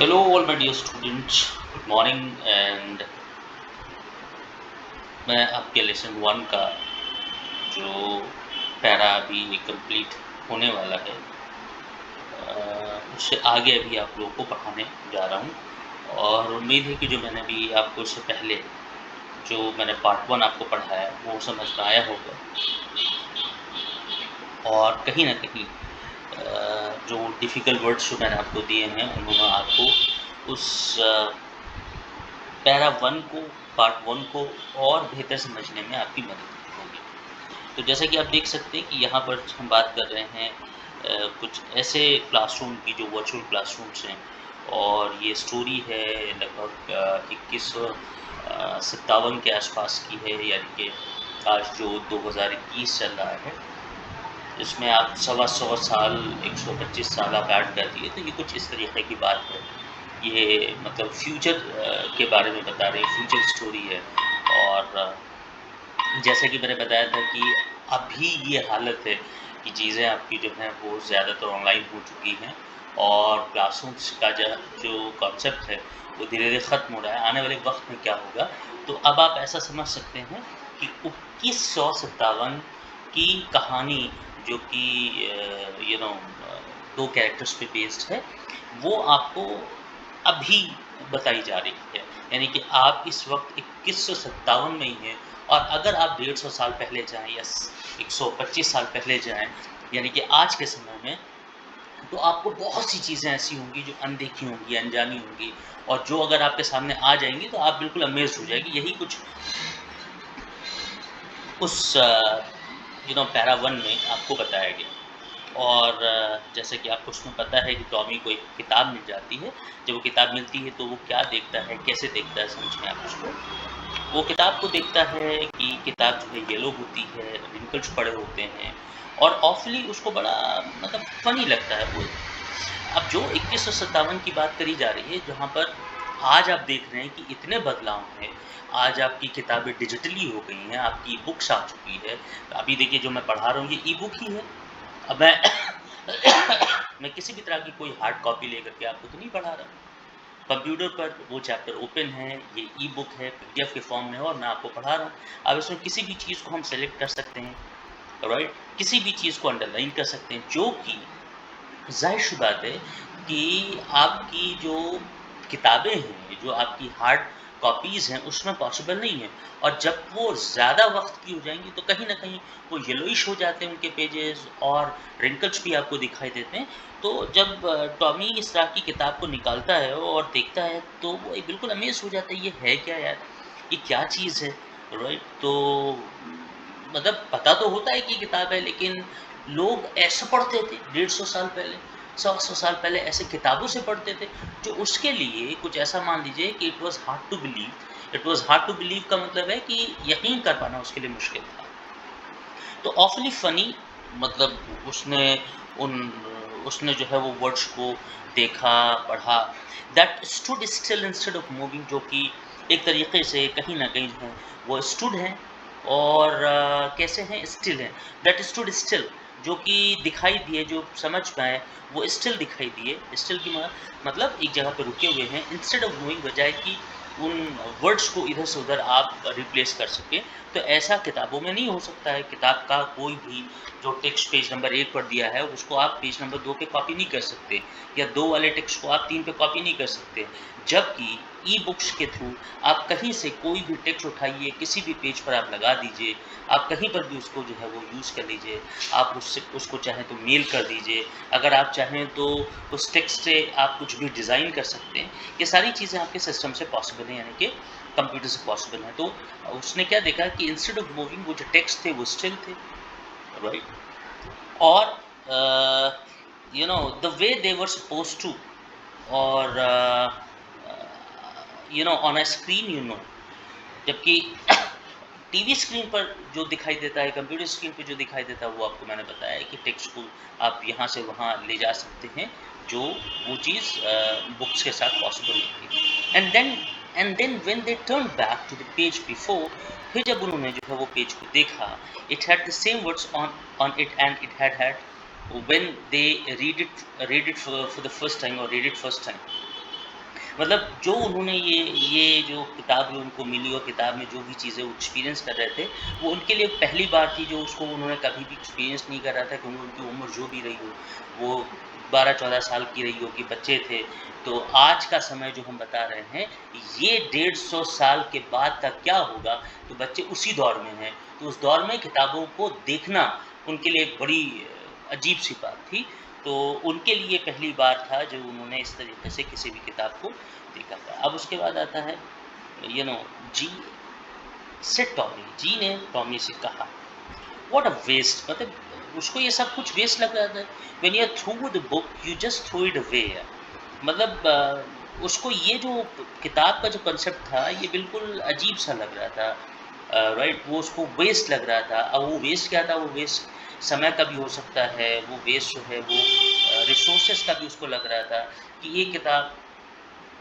Hello, all my dear students. Good morning. And मैं आपके lesson one का जो पैरा अभी कंप्लीट होने वाला है उससे आगे अभी आप लोगों को पढ़ाने जा रहा हूँ। और उम्मीद है कि जो मैंने अभी आपको इससे पहले जो मैंने पार्ट वन आपको पढ़ाया वो समझ में आया होगा। और कहीं ना कहीं जो डिफ़िकल्ट वर्ड्स जो मैंने आपको दिए हैं उन्होंने आपको उस पैरा वन को पार्ट वन को और बेहतर समझने में आपकी मदद होगी। तो जैसा कि आप देख सकते हैं कि यहाँ पर हम बात कर रहे हैं कुछ ऐसे क्लासरूम की जो वर्चुअल क्लासरूम्स हैं। और ये स्टोरी है लगभग 2157 के आसपास की है, यानी कि आज जो 2021 चल रहा है, इसमें आप सवा साल 125 साल आप ऐड कर दिए, तो ये कुछ इस तरीके की बात है। ये मतलब फ्यूचर के बारे में बता रहे हैं, फ्यूचर स्टोरी है। और जैसा कि मैंने बताया था कि अभी ये हालत है कि चीज़ें आपकी जो हैं वो ज़्यादातर ऑनलाइन हो चुकी हैं। और क्लासरूम्स का जो कॉन्सेप्ट है वो धीरे-धीरे ख़त्म हो रहा है। आने वाले वक़्त में क्या होगा, तो अब आप ऐसा समझ सकते हैं कि 2157 की कहानी जो कि 2 कैरेक्टर्स पे बेस्ड है, वो आपको अभी बताई जा रही है। यानी कि आप इस वक़्त 2157 में ही हैं। और अगर आप 150 साल पहले जाएँ या 125 साल पहले जाएँ, यानी कि आज के समय में, तो आपको बहुत सी चीज़ें ऐसी होंगी जो अनदेखी होंगी, अनजानी होंगी, और जो अगर आपके सामने आ जाएँगी तो आप बिल्कुल अमेज़्ड हो जाएँगे। यही कुछ उस पैरा 1 में आपको बताया गया। और जैसे कि आपको उसमें पता है कि टॉमी को एक किताब मिल जाती है। जब वो किताब मिलती है तो वो क्या देखता है, कैसे देखता है, समझें आप उसको। वो किताब को देखता है कि किताब जो है येलो होती है, रिंकल्स पड़े होते हैं, और ऑफली उसको बड़ा मतलब फ़नी लगता है वो। अब जो 2157 की बात करी जा रही है, जहाँ पर आज आप देख रहे हैं कि इतने बदलाव हैं। आज आपकी किताबें डिजिटली हो गई हैं, आपकी बुक्स आ चुकी है। अभी देखिए जो मैं पढ़ा रहा हूँ ये ई-बुक ही है। अब मैं मैं किसी भी तरह की कोई हार्ड कॉपी लेकर के आपको तो नहीं पढ़ा रहा। कंप्यूटर पर वो चैप्टर ओपन है, ये ई-बुक है, पीडीएफ के फॉर्म में है और मैं आपको पढ़ा रहा हूँ। अब इसमें किसी भी चीज़ को हम सेलेक्ट कर सकते हैं, राइट? किसी भी चीज़ को अंडरलाइन कर सकते हैं, जो कि ज़ाहिर-सी बात है कि आपकी जो किताबें हैं, जो आपकी हार्ड कॉपीज़ हैं, उसमें पॉसिबल नहीं है। और जब वो ज़्यादा वक़्त की हो जाएँगी, तो कहीं न कहीं वो येलोइश हो जाते हैं उनके पेजेज़, और रिंकल्स भी आपको दिखाई देते हैं। तो जब टॉमी इस तरह की किताब को निकालता है और देखता है, तो वो बिल्कुल अमेज़ हो जाता है, ये है क्या यार? ये क्या चीज़ है? राइट? तो मतलब पता तो होता है कि किताब है, लेकिन लोग ऐसे पढ़ते थे 150 साल पहले, 100 साल पहले ऐसे किताबों से पढ़ते थे, जो उसके लिए कुछ ऐसा मान लीजिए कि it was hard to believe. It was hard to believe का मतलब है कि यकीन कर पाना उसके लिए मुश्किल था। तो ऑफुली फ़नी, मतलब उन उसने जो है वो वर्ड्स को देखा, पढ़ा, that stood still instead of moving, जो कि एक तरीके से कहीं न कहीं जो है वो स्टूड हैं। और कैसे हैं? स्टिल हैं। दैट स्टूड स्टिल, जो कि दिखाई दिए, जो समझ पाए, वो स्टिल दिखाई दिए। स्टिल की मतलब एक जगह पे रुके हुए हैं, इंस्टेड ऑफ मूविंग, बजाय कि उन वर्ड्स को इधर से उधर आप रिप्लेस कर सकें। तो ऐसा किताबों में नहीं हो सकता है। किताब का कोई भी जो टेक्स्ट पेज नंबर 1 पर दिया है, उसको आप पेज नंबर 2 पे कॉपी नहीं कर सकते, या 2 वाले टेक्स्ट को आप 3 पे कॉपी नहीं कर सकते। जबकि ई-बुक्स के थ्रू आप कहीं से कोई भी टेक्स्ट उठाइए, किसी भी पेज पर आप लगा दीजिए, आप कहीं पर भी उसको जो है वो यूज़ कर लीजिए। आप उसको चाहें तो मेल कर दीजिए, अगर आप चाहें तो उस टेक्स्ट से आप कुछ भी डिज़ाइन कर सकते हैं। ये सारी चीज़ें आपके सिस्टम से पॉसिबल हैं, यानी कि कंप्यूटर से पॉसिबल है। तो उसने क्या देखा कि इंस्टेड ऑफ मूविंग, वो जो टेक्स्ट थे वो स्टिल थे, राइट? और the way they were supposed to, और ऑन अ स्क्रीन, जबकि टीवी स्क्रीन पर जो दिखाई देता है, कंप्यूटर स्क्रीन पे जो दिखाई देता है, वो आपको मैंने बताया है कि टेक्स्ट को आप यहाँ से वहाँ ले जा सकते हैं, जो वो चीज़ बुक्स के साथ पॉसिबल नहीं थी। And then when they turn back to the page before, फिर जब उन्होंने जो है वो पेज को देखा, it had the same words on it, and it had when they read it for the first time, और रीड इट फर्स्ट टाइम, मतलब जो उन्होंने ये जो किताब उनको मिली और किताब में जो भी चीज़ें वो एक्सपीरियंस कर रहे थे, वो उनके लिए पहली बार थी जो उसको उन्होंने कभी भी एक्सपीरियंस नहीं कर रहा था, क्योंकि उनकी उम्र जो भी रही हो, वो 12-14 साल की रही होगी, बच्चे थे। तो आज का समय जो हम बता रहे हैं, ये 150 साल के बाद का क्या होगा, तो बच्चे उसी दौर में हैं। तो उस दौर में किताबों को देखना उनके लिए एक बड़ी अजीब-सी बात थी। तो उनके लिए पहली बार था जब उन्होंने इस तरीके से किसी भी किताब को देखा था। अब उसके बाद आता है यू नो जी से टॉमी। जी ने टॉमी से कहा, व्हाट अ वेस्ट, मतलब उसको ये सब कुछ वेस्ट लग रहा था। When you are through with the book you just throw it away. मतलब उसको ये जो किताब का जो कंसेप्ट था ये बिल्कुल अजीब सा लग रहा था। राइट, वो उसको वेस्ट लग रहा था। अब वो वेस्ट क्या था, वो वेस्ट समय का भी हो सकता है, वो वेस्ट जो है वो रिसोर्सेज का भी उसको लग रहा था कि ये किताब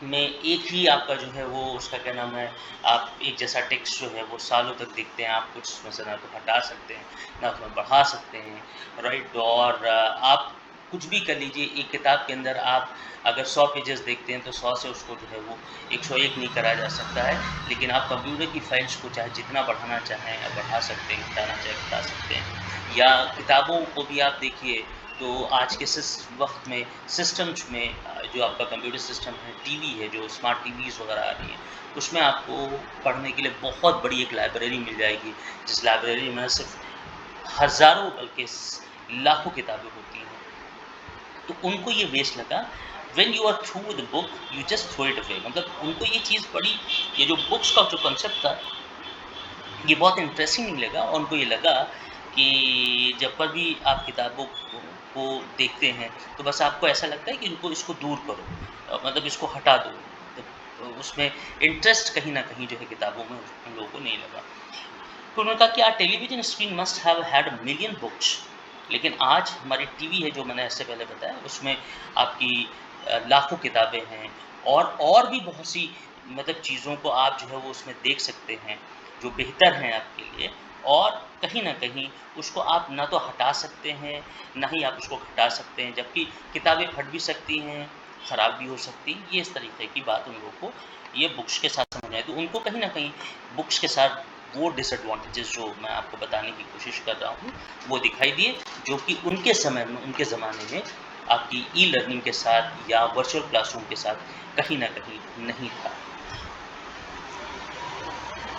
में एक ही आपका जो है वो उसका क्या नाम है, आप एक जैसा टेक्स्ट जो है वो सालों तक देखते हैं, आप कुछ उसमें से ना तो हटा सकते हैं, ना उसमें बढ़ा सकते हैं, राइट। और आप कुछ भी कर लीजिए, एक किताब के अंदर आप अगर 100 पेजेस देखते हैं तो 100 से उसको जो है वो 101 नहीं करा जा सकता है, लेकिन आप कंप्यूटर की फाइल्स को चाहे जितना बढ़ाना चाहें या बढ़ा सकते हैं, घटाना चाहे घटा सकते हैं। या किताबों को भी आप देखिए, तो आज के वक्त में सिस्टम्स में जो आपका कंप्यूटर सिस्टम है, टीवी है, जो स्मार्ट टीवीज़ वगैरह आ रही हैं, उसमें आपको पढ़ने के लिए बहुत बड़ी एक लाइब्रेरी मिल जाएगी, जिस लाइब्रेरी में सिर्फ हज़ारों बल्कि लाखों किताबें होती हैं। तो उनको ये वेस्ट लगा। When you are through with the book you just throw it away. मतलब उनको ये चीज़ बड़ी, ये जो बुक्स का जो कंसेप्ट था ये बहुत इंटरेस्टिंग नहीं लगा, और उनको ये लगा कि जब पर भी आप किताबों को देखते हैं, तो बस आपको ऐसा लगता है कि इनको इसको दूर करो, मतलब इसको हटा दो। तो उसमें इंटरेस्ट कहीं न कहीं जो है किताबों में उन लोगों को नहीं लगा। तो उन्होंने कहा कि our television screen must have had a million books. लेकिन आज हमारी टीवी है, जो मैंने इससे पहले बताया, उसमें आपकी लाखों किताबें हैं, और भी बहुत सी मतलब चीज़ों को आप जो है वो उसमें देख सकते हैं, जो बेहतर हैं आपके लिए। और कहीं न कहीं उसको आप ना तो हटा सकते हैं, ना ही आप उसको घटा सकते हैं, जबकि किताबें फट भी सकती हैं, ख़राब भी हो सकती हैं। ये इस तरीके की बात उन लोगों को ये बुक्स के साथ समझ आई। तो उनको कहीं न कहीं बुक्स के साथ वो डिसएडवांटेजेस जो मैं आपको बताने की कोशिश कर रहा हूँ, वो दिखाई दिए, जो कि उनके समय में, उनके ज़माने में आपकी ई-लर्निंग के साथ या वर्चुअल क्लासरूम के साथ कहीं न कहीं नहीं था।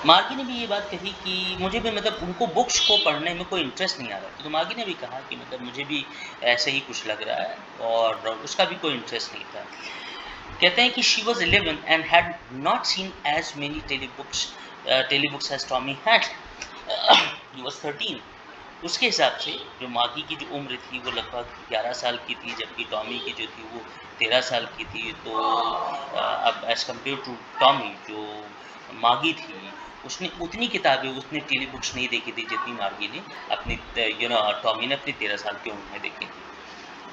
मार्गी ने भी ये बात कही कि मुझे भी, मतलब उनको बुक्स को पढ़ने में कोई इंटरेस्ट नहीं आ रहा था। तो मार्गी ने भी कहा कि मतलब मुझे भी ऐसे ही कुछ लग रहा है, और उसका भी कोई इंटरेस्ट नहीं था। कहते हैं कि she was 11 and had not seen as many tele books as Tommy had. He was 13। उसके हिसाब से जो मागी की जो उम्र थी वो लगभग 11 साल की थी, जबकि टॉमी की जो थी वो 13 साल की थी। तो अब एज़ कम्पेयर टू टॉमी, जो मागी थी, उसने उतनी किताबें, उतनी टेली बुक्स नहीं देखी थी जितनी मागी ने अपनी टॉमी ने अपनी 13 साल की उम्र में देखी थी।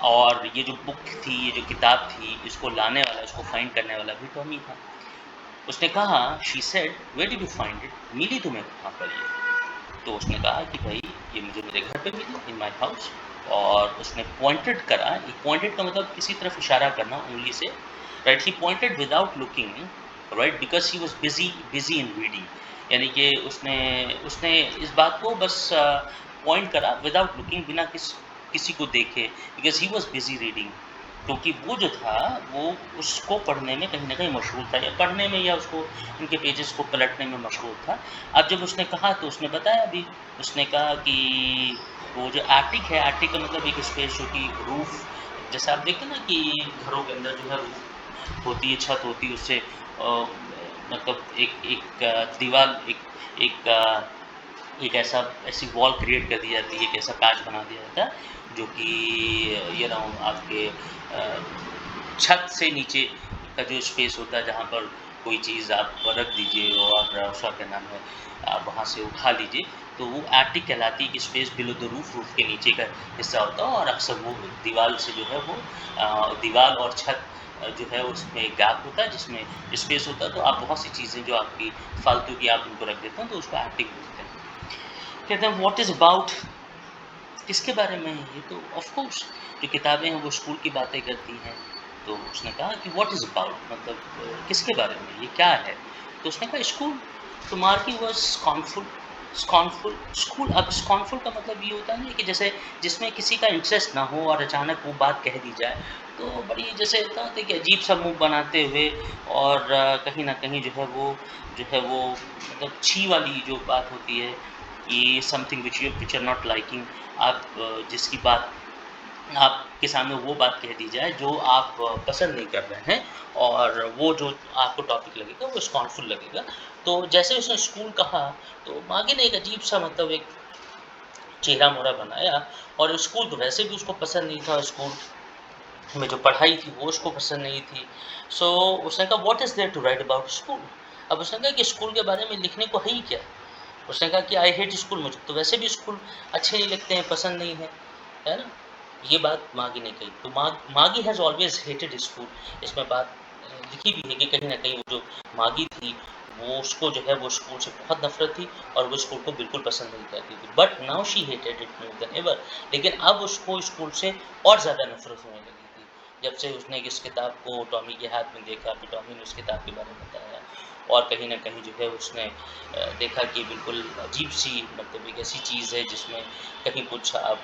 और ये जो बुक थी, ये जो किताब थी, इसको लाने वाला, इसको फाइंड करने वाला भी टॉमी था। उसने कहा, she said, where did you find it? मिली तुम्हें कहाँ पर ये? तो उसने कहा कि भाई ये मुझे मेरे घर पे मिली, इन माय हाउस। और उसने पॉइंटेड करा, पॉइंटेड का मतलब किसी तरफ इशारा करना उंगली से, right. He pointed without looking, right, because he was busy busy in reading. यानी कि उसने उसने इस बात को बस पॉइंट करा विदाउट लुकिंग, बिना किसी को देखे, because he was busy reading. क्योंकि वो जो था, वो उसको पढ़ने में कहीं न कहीं मशगूल था, या पढ़ने में, या उसको उनके पेजेस को पलटने में मशगूल था। अब जब उसने कहा तो उसने बताया भी, उसने कहा कि वो जो एटिक है, एटिक का मतलब एक स्पेस जो कि रूफ़, जैसे आप देखते हैं ना कि घरों के अंदर जो है रूफ़ होती है, छत होती है, उससे मतलब एक एक दीवार, एक एक ऐसी वॉल क्रिएट कर दी जाती है, एक ऐसा पैच बना दिया जाता है, जो कि आपके छत से नीचे का जो स्पेस होता है, जहाँ पर कोई चीज़ आप रख दीजिए और उसका क्या नाम है, आप वहाँ से उठा लीजिए, तो वो एटिक कहलाती है कि स्पेस बिलो द रूफ के नीचे का हिस्सा होता है। और अक्सर वो दीवार से जो है वो दीवार और छत जो है उसमें गैप होता है, जिसमें स्पेस होता है, तो आप बहुत सी चीज़ें जो आपकी फालतू की आप उनको रख देते हैं, तो उसको एटिक बोलते हैं। कहते हैं व्हाट इज़ अबाउट, किसके बारे में है ये? तो ऑफ कोर्स जो किताबें हैं वो स्कूल की बातें करती हैं, तो उसने कहा कि व्हाट इज़ अबाउट, मतलब किसके बारे में, ये क्या है? तो उसने कहा स्कूल। तो मार्की वाज़ स्कॉर्नफुल स्कूल। अब स्कॉर्नफुल का मतलब ये होता है ना कि जैसे जिसमें किसी का इंटरेस्ट ना हो और अचानक वो बात कह दी जाए, तो बड़ी जैसे होता है कि अजीब-सा मुँह बनाते हुए और कहीं न कहीं जो है वो मतलब छी वाली जो बात होती है कि something which you are not liking, आप जिसकी बात आपके सामने वो बात कह दी जाए जो आप पसंद नहीं कर रहे हैं और वो जो आपको टॉपिक लगेगा वो स्कॉर्नफुल लगेगा। तो जैसे उसने स्कूल कहा, तो माँगे ने एक अजीब-सा मतलब एक चेहरा-मोहरा बनाया और स्कूल तो वैसे भी उसको पसंद नहीं था, स्कूल में जो पढ़ाई थी वो उसको पसंद नहीं थी। सो उसने कहा what is there to write about school? अब उसने कहा कि स्कूल के बारे में लिखने को है ही क्या? उसने कहा कि आई हेट स्कूल, मुझे तो वैसे भी स्कूल अच्छे नहीं लगते हैं, पसंद नहीं है ना? ये बात मागी ने कही। तो मागी हैज़ ऑलवेज़ हेटेड स्कूल। इसमें बात लिखी भी है कि कहीं न कहीं वो जो मागी थी, वो उसको जो है वो स्कूल से बहुत नफ़रत थी और वो स्कूल को बिल्कुल पसंद नहीं करती थी। But now she hated it more than ever. लेकिन अब उसको स्कूल से और ज़्यादा नफ़रत होने लगी थी। जब से उसने इस किताब को टॉमी के हाथ में देखा, फिर टॉमी ने उस किताब के बारे में बताया और कहीं न कहीं जो है उसने देखा कि बिल्कुल अजीब-सी मतलब एक ऐसी चीज़ है जिसमें कहीं कुछ आप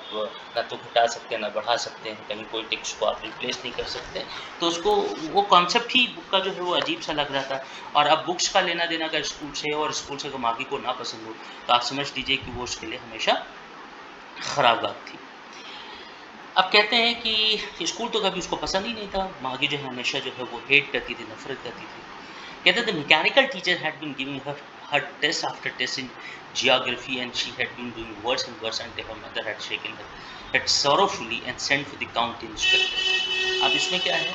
ना तो घटा सकते हैं, ना बढ़ा सकते हैं, कहीं कोई टेक्स्ट को आप रिप्लेस नहीं कर सकते। तो उसको वो कॉन्सेप्ट ही बुक का जो है वो अजीब-सा लग रहा था और अब बुक्स का लेना-देना अगर स्कूल से हो और स्कूल से अगर मागी को ना पसंद हो, तो आप समझ लीजिए कि वो उसके लिए हमेशा खराब बात थी। अब कहते हैं कि स्कूल तो कभी उसको पसंद ही नहीं था, मागी जो है हमेशा जो है वो हेट करती थी, नफ़रत करती थी। कहते थे mechanical teacher had been giving her test after test in geography and she had been doing worse and worse until her mother had shaken her head sorrowfully and sent for the county inspector। अब इसमें क्या है,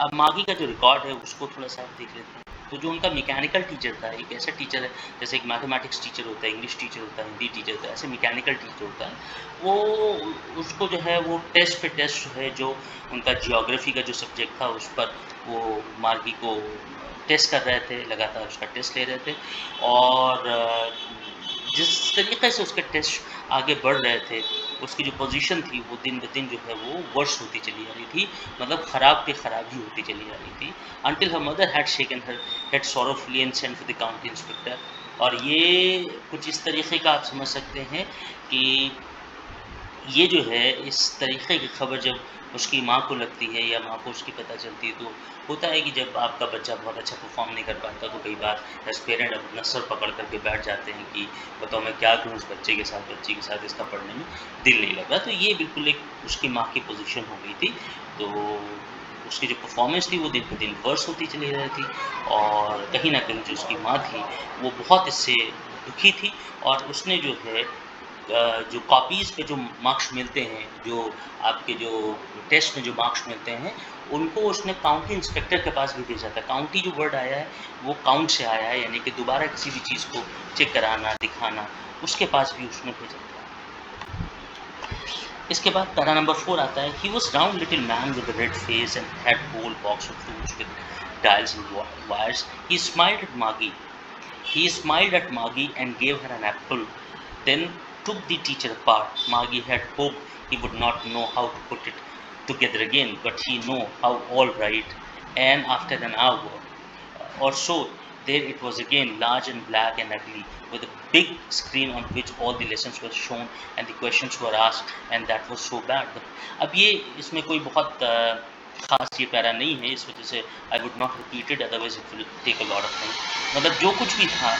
अब मागी का जो record है उसको थोड़ा-सा आप देख लेते हैं। तो जो उनका मैकेनिकल टीचर था, एक ऐसा टीचर है जैसे एक मैथमेटिक्स टीचर होता है, इंग्लिश टीचर होता है, हिंदी टीचर होता है, ऐसे मैकेनिकल टीचर होता है। वो उसको जो है वो टेस्ट पे टेस्ट जो है जो उनका जियोग्राफी का जो सब्जेक्ट था उस पर वो मार्गी को टेस्ट कर रहे थे, लगातार उसका टेस्ट ले रहे थे और जिस तरीके से उसके टेस्ट आगे बढ़ रहे थे, उसकी जो पोज़ीशन थी वो दिन-ब-दिन जो है वो वर्स्ट होती चली जा रही थी, मतलब खराब पे खराब ही होती चली जा रही थी। Until her mother had shaken her head sorrowfully and sent for the county inspector। और ये कुछ इस तरीके का आप समझ सकते हैं कि ये जो है इस तरीके की खबर जब उसकी माँ को लगती है या माँ को उसकी पता चलती है, तो होता है कि जब आपका बच्चा बहुत अच्छा परफ़ॉर्म नहीं कर पाता तो कई बार एज़ पेरेंट अपना सर पकड़ कर के बैठ जाते हैं कि बताओ मैं क्या करूँ इस बच्चे के साथ, बच्ची के साथ, इसका पढ़ने में दिल नहीं लग रहा। तो ये बिल्कुल एक उसकी माँ की पोज़ीशन हो गई थी। तो उसकी जो परफ़ॉर्मेंस थी वो दिन पे दिन वर्स होती चली जा रही थी और कहीं न कहीं जो उसकी माँ थी वो बहुत इससे दुखी थी और उसने जो है जो कॉपीज़ पे जो मार्क्स मिलते हैं, जो आपके जो टेस्ट में जो मार्क्स मिलते हैं, उनको उसने काउंटी इंस्पेक्टर के पास भी भेजा था। काउंटी जो वर्ड आया है, वो काउंट से आया है, यानी कि दोबारा किसी भी चीज़ को चेक कराना, दिखाना, उसके पास भी उसने भेजा था। इसके बाद पैरा नंबर 4 आता है, "He was round little man with a red face and had whole box of tools with dials and wires. He smiled at Maggie and gave her an apple, then took the teacher apart. Maggie had hoped he would not know how to put it together again, but he knew how all right. And after an hour or so, there it was again, large and black and ugly, with a big screen on which all the lessons were shown and the questions were asked, and that was so bad." अब ये इसमें कोई बहुत ख़ास ये para नहीं है, इस वजह से I would not repeat it, otherwise it will take a lot of time. मतलब जो कुछ भी था,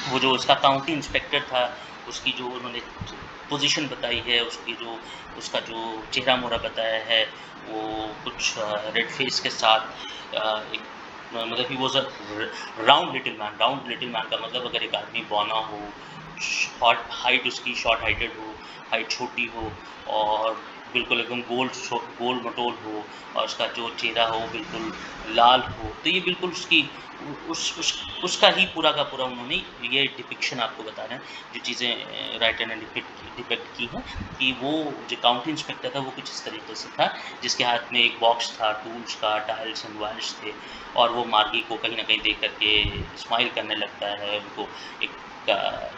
वो जो उसका काउंटी इंस्पेक्टर था, उसकी जो उन्होंने पोज़ीशन बताई है, उसका जो चेहरा-मोहरा बताया है, वो कुछ रेड फेस के साथ एक मतलब he was a round little man. Round little man का मतलब अगर एक आदमी बौना हो, शॉर्ट हाइट उसकी शॉर्ट हाइटेड हो, हाइट छोटी हो और बिल्कुल एकदम गोल-मटोल हो और उसका जो चेहरा हो बिल्कुल लाल हो, तो ये बिल्कुल उसकी उसका ही पूरा का पूरा उन्होंने ये डिपिक्शन आपको बता रहे हैं, जो चीज़ें राइटर ने डिपेक्ट की हैं कि वो जो काउंटी इंस्पेक्टर था वो कुछ इस तरीके से था, जिसके हाथ में एक बॉक्स था टूल्स का, डायल्स एंड वायर्स थे और वो मार्गी को कहीं न कहीं देख कर के स्माइल करने लगता है, उनको एक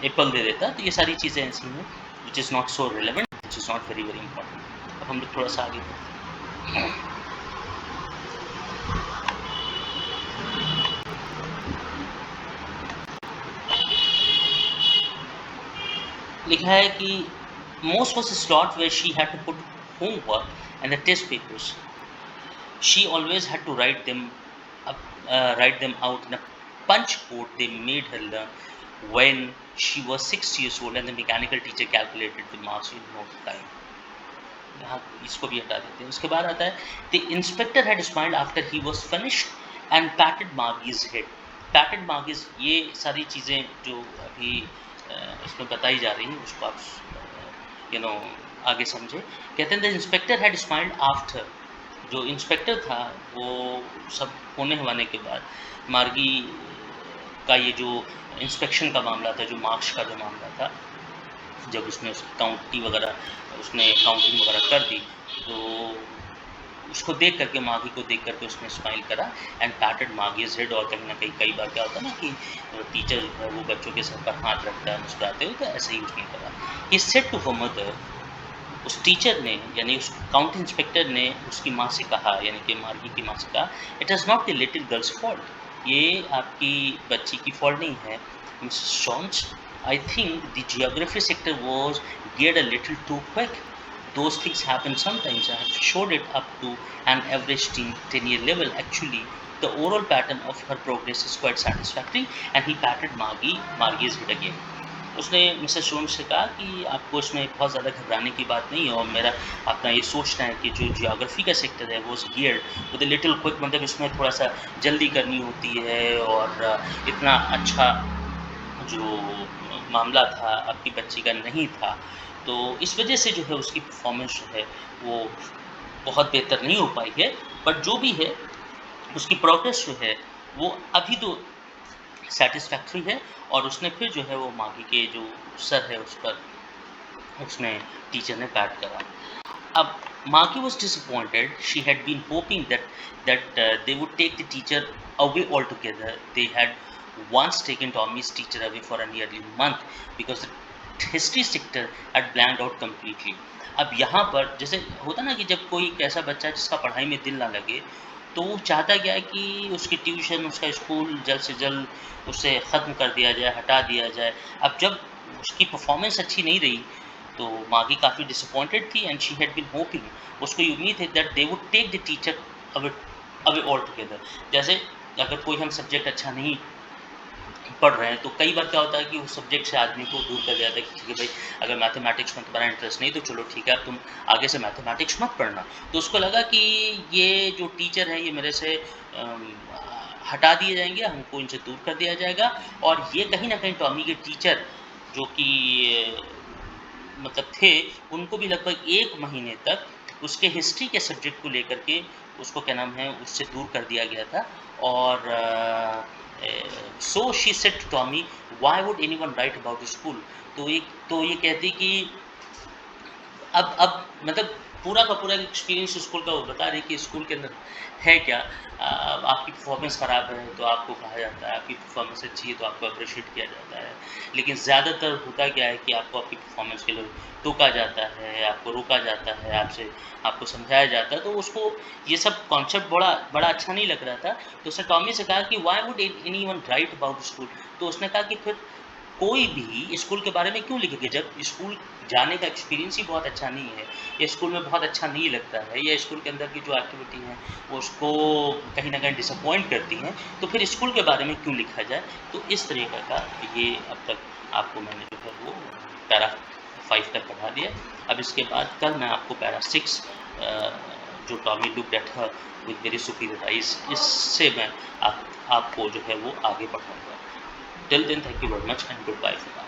एप्पल दे देता है। तो ये सारी चीज़ें ऐसी हैं which is not so relevant, which is not very, very important. अब हम लोग थोड़ा-सा आगे बढ़ते हैं। लिखा है कि most was a slot where she had to put homework and the test papers. She always had to write them out in a punch code they made her learn when she was 6 years old, and the mechanical teacher calculated the marks in no time. यहाँ इसको भी हटा देते हैं। उसके बाद आता है the inspector had smiled after he was finished and patted Margie's head. Patted Margie's, ये सारी चीज़ें जो अभी इसमें बताई जा रही हैं उसको आप आगे समझे। कहते हैं the inspector had smiled after, जो इंस्पेक्टर था वो सब होने होने के बाद मार्गी का ये जो इंस्पेक्शन का मामला था, जो मार्क्स का जो मामला था, जब उसने काउंटिंग वगैरह कर दी तो उसको देख करके, मागी को देख करके उसने स्माइल करा एंड पैटेड मागीज हेड। और कहीं ना कहीं कई बार क्या होता है ना कि टीचर जो है वो बच्चों के सर पर हाथ रखता है मुस्कुराते हुए, तो ऐसे ही उसने करा। He said to her mother, उस टीचर ने यानी उस काउंटी इंस्पेक्टर ने उसकी माँ से कहा, यानी कि मार्गी की माँ से कहा, it is not the little girl's fault, ये आपकी बच्ची की फॉल्ट नहीं है Mrs Johns. I think the geography sector was geared a little too quick. Those things happen sometimes. I have showed it up to an average 10-year level. Actually, the overall pattern of her progress is quite satisfactory. And he patted Margie's head again. उसने Mrs Jones से कहा कि आपको इसमें बहुत ज़्यादा घबराने की बात नहीं है, और मेरा अपना ये सोचना है कि जो जियोग्राफी का सेक्टर है वो गियर्ड विद लिटिल क्विक, मतलब इसमें थोड़ा सा जल्दी करनी होती है, और इतना अच्छा जो मामला था आपकी बच्ची का नहीं था, तो इस वजह से जो है उसकी परफॉर्मेंस जो है वो बहुत बेहतर नहीं हो पाई है। बट जो भी है उसकी प्रोग्रेस जो है वो अभी तो सेटिस्फैक्ट्री है। और उसने फिर जो है वो मागी के जो सर है उस पर उसने टीचर ने पैट करा। अब Maki was disappointed. She had been hoping that they would take the teacher away altogether. They had once taken Tommy's teacher away for a nearly month because the history sector had blanked out completely. अब यहाँ पर जैसे होता ना कि जब कोई ऐसा बच्चा जिसका पढ़ाई में दिल ना लगे, तो वो चाहता क्या है कि उसकी ट्यूशन, उसका स्कूल जल्द से जल्द उससे ख़त्म कर दिया जाए, हटा दिया जाए। अब जब उसकी परफॉर्मेंस अच्छी नहीं रही तो मागी काफ़ी डिसअपॉइंटेड थी, and she had been hoping, उसको ये उम्मीद है that they would take the teacher away away altogether. जैसे अगर कोई हम सब्जेक्ट अच्छा नहीं पढ़ रहे हैं तो कई बार क्या होता है कि उस सब्जेक्ट से आदमी को दूर कर जाता है कि ठीक है भाई, अगर मैथमेटिक्स में तुम्हारा इंटरेस्ट नहीं तो चलो ठीक है, अब तुम आगे से मैथमेटिक्स मत पढ़ना। तो उसको लगा कि ये जो टीचर है ये मेरे से हटा दिए जाएंगे, हमको इनसे दूर कर दिया जाएगा। और ये कहीं ना कहीं टॉमी के टीचर जो कि मतलब थे, उनको भी लगभग 1 महीने तक उसके हिस्ट्री के सब्जेक्ट को लेकर के उसको क्या नाम है उससे दूर कर दिया गया था। और so she said to Tommy, why would anyone write about school. तो ये कहती कि अब मतलब पूरा का पूरा एक्सपीरियंस स्कूल का वो बता रही कि स्कूल के अंदर है क्या। आपकी परफॉर्मेंस ख़राब है तो आपको कहा जाता है, आपकी परफॉर्मेंस अच्छी है तो आपको अप्रिशिएट किया जाता है, लेकिन ज़्यादातर होता क्या है कि आपको आपकी परफॉर्मेंस के लिए टोका जाता है, आपको रोका जाता है, आपको समझाया जाता है। तो उसको ये सब कॉन्सेप्ट बड़ा अच्छा नहीं लग रहा था। तो उसने टॉमी से कहा कि why would anyone write about school. तो उसने कहा कि फिर कोई भी स्कूल के बारे में क्यों लिखेगा, जब स्कूल जाने का एक्सपीरियंस ही बहुत अच्छा नहीं है, या स्कूल में बहुत अच्छा नहीं लगता है, या स्कूल के अंदर की जो एक्टिविटी हैं वो उसको कहीं न कहीं डिसअपॉइंट करती हैं, तो फिर स्कूल के बारे में क्यों लिखा जाए। तो इस तरीके का ये अब तक आपको मैंने जो है वो पैरा 5 तक पढ़ा दिया। अब इसके बाद कल मैं आपको पैरा 6 जो Tommy looked at her with very superior eyes, इससे मैं आपको जो है वो आगे पढ़ाऊँगा। Till then, thank you very much and goodbye for now.